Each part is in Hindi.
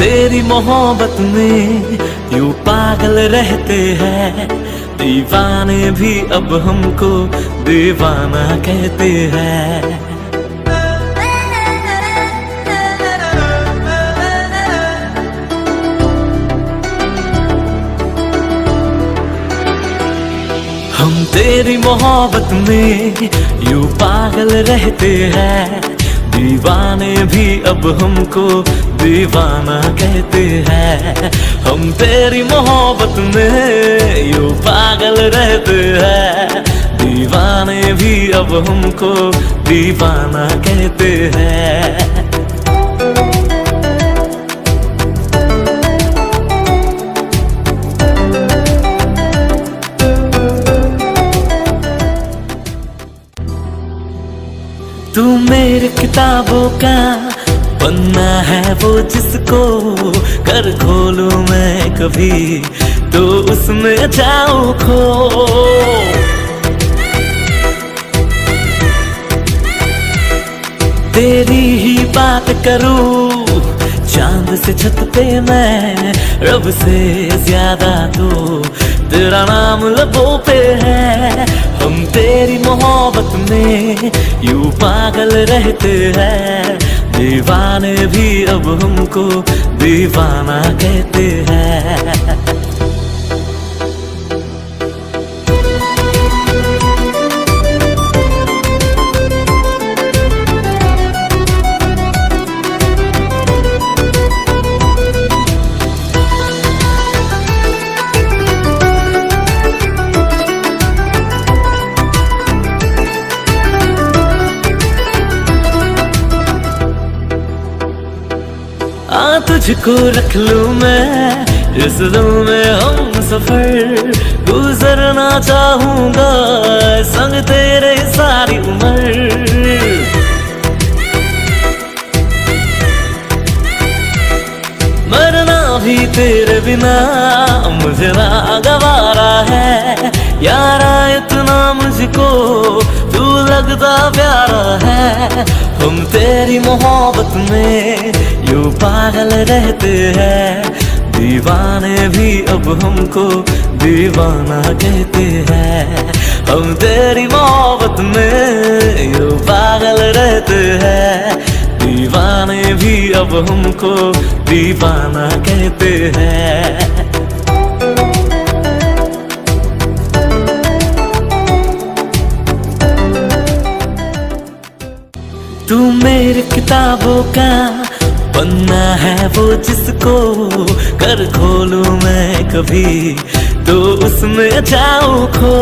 तेरी मोहब्बत में यूं पागल रहते हैं, दीवाने भी अब हमको दीवाना कहते हैं। हम तेरी मोहब्बत में यूं पागल रहते हैं, दीवाने भी अब हमको दीवाना कहते हैं। हम तेरी मोहब्बत में यूं पागल रहते हैं, दीवाने भी अब हमको दीवाना कहते हैं। तू मेरी किताबों का पन्ना है वो जिसको कर खोलूं मैं कभी तो उसमें जाऊं खो। तेरी ही बात करूं चांद से छत पे मैं, रब से ज्यादा तो तेरा नाम लबों पे है। हम तेरी मोहब्बत में यूं पागल रहते हैं, दीवाने भी अब हमको दीवाना कहते हैं। तुझको रख लूं मैं इस दिल में हम सफर, गुजरना चाहूंगा संग तेरे सारी उम्र। मरना भी तेरे बिना मुझे ना गवारा है, यारा इतना मुझको तू लगता प्यारा है। हम तेरी मोहब्बत में यूं पागल रहते हैं, दीवाने भी अब हमको दीवाना कहते हैं। हम तेरी मोहब्बत में यूं पागल रहते हैं, दीवाने भी अब हमको दीवाना कहते हैं। तू मेरी किताबों का पन्ना है वो जिसको कर खोलूं मैं कभी तो उसमें जाऊं खो।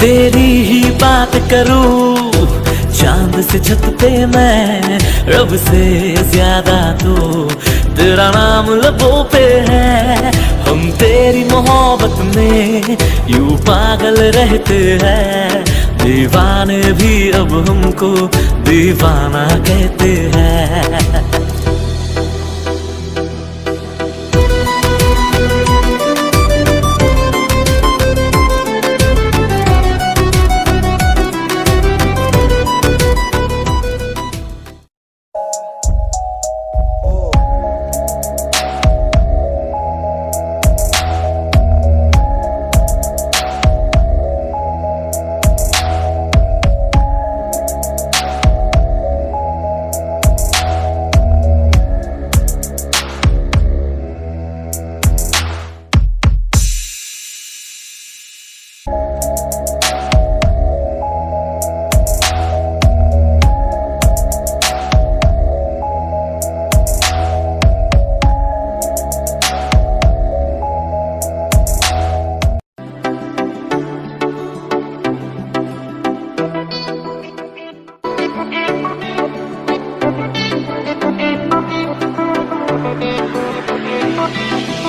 तेरी ही बात करूं चांद से छत पे मैं, रब से ज्यादा तो तेरा नाम लबों पे है। हम तेरी मोहब्बत में यूं पागल रहते हैं, दीवाने भी अब हमको दीवाना कहते हैं।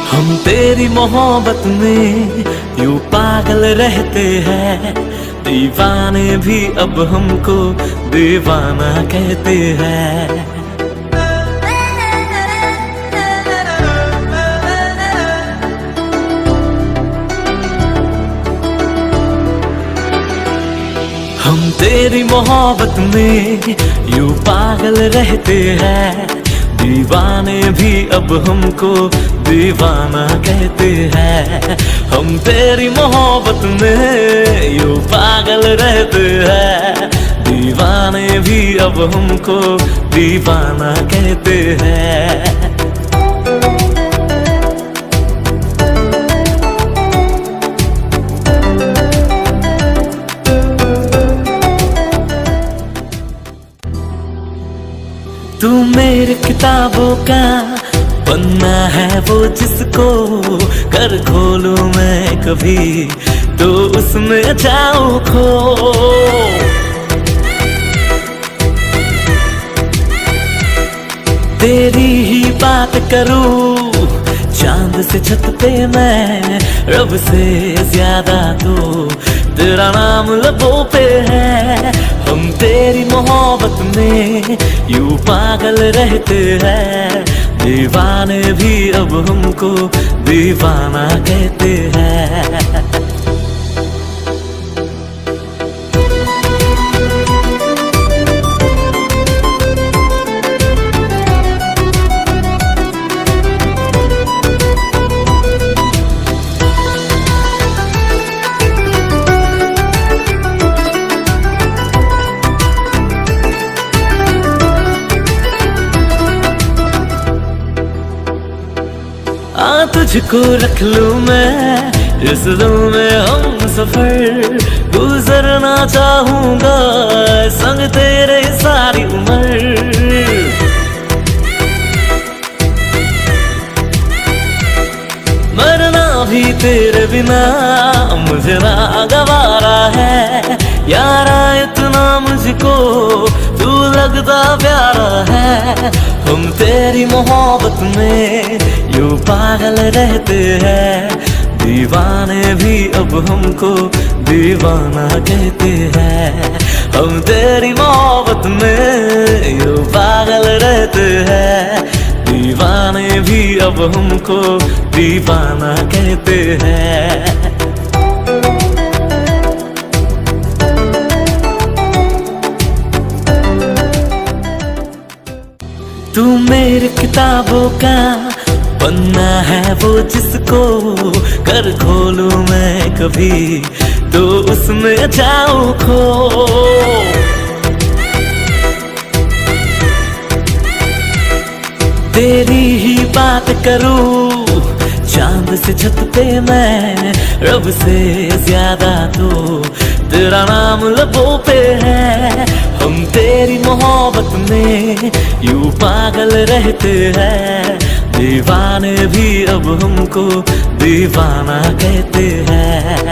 हम तेरी मोहब्बत में यूं पागल रहते हैं, दीवाने भी अब हमको दीवाना कहते हैं। हम तेरी तेरी मोहब्बत में यूं पागल रहते हैं, दीवाने भी अब हमको दीवाना कहते हैं। हम तेरी मोहब्बत में यूं पागल रहते हैं, दीवाने भी अब हमको दीवाना कहते हैं। तू मेरे किताबों का पन्ना है वो जिसको कर खोलूं मैं कभी तो उसमें जाऊं खो। तेरी ही बात करूं चांद से छत पे मैं, रब से ज्यादा तो तेरा नाम लबों पे है। हम तेरी मोहब्बत में यूं पागल रहते हैं, दीवाने भी अब हमको दीवाना कहते हैं। तुझको रख लूं मैं इस दिल में हम सफर, गुजरना चाहूंगा संग तेरे सारी उम्र। मरना भी तेरे बिना मुझे ना गवारा है, यारा इतना मुझको तू लगता प्यारा है। हम तेरी मोहब्बत में यूं पागल रहते हैं, दीवाने भी अब हमको दीवाना कहते हैं। हम तेरी मोहब्बत में यूं पागल रहते हैं, दीवाने भी अब हमको दीवाना कहते हैं। तू मेरी किताबों का पन्ना है वो जिसको कर खोलूं मैं कभी तो उसमें जाऊं खो। तेरी ही बात करूं चांद से छत पे मैं, रब से ज्यादा तो तेरा नाम लबों पे है। हम तेरी मोहब्बत में यूं पागल रहते हैं, दीवाने भी अब हमको दीवाना कहते हैं।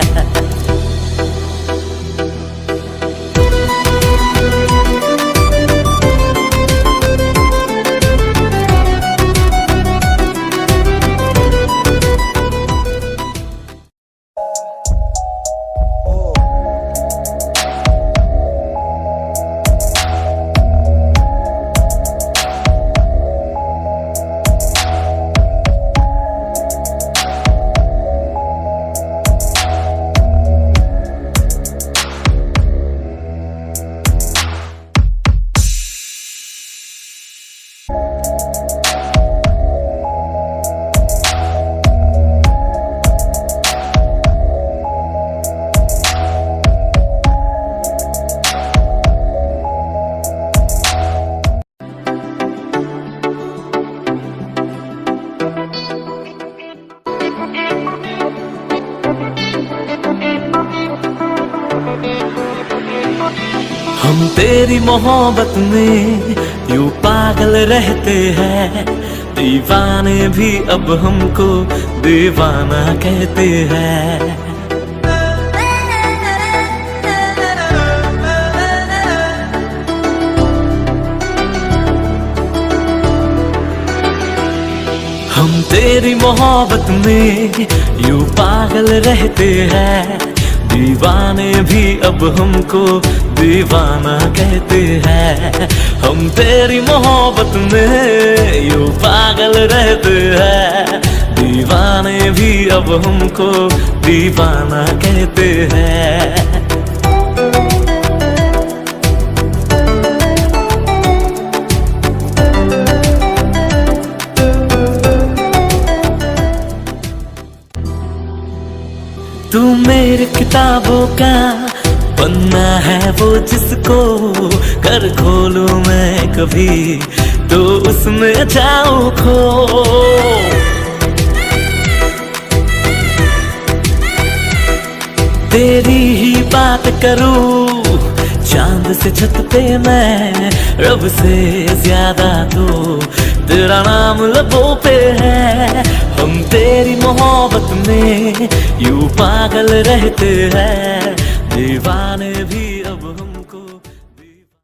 हम तेरी मोहब्बत में यूं पागल रहते हैं, दीवाने भी अब हमको दीवाना कहते हैं। हम तेरी मोहब्बत में यूं पागल रहते हैं, दीवाने भी अब हमको दीवाना कहते हैं। हम तेरी मोहब्बत में यूं पागल रहते हैं, दीवाने भी अब हमको दीवाना कहते हैं। किताबों का बनना है वो जिसको कर खोलूं मैं कभी तो उसमें जाऊं खो। तेरी ही बात करूं चांद से छत पे मैं, रब से ज्यादा तो तेरा नाम लबों पे है। हम तेरी मोहब्बत में यूं पागल रहते हैं, दीवाने भी।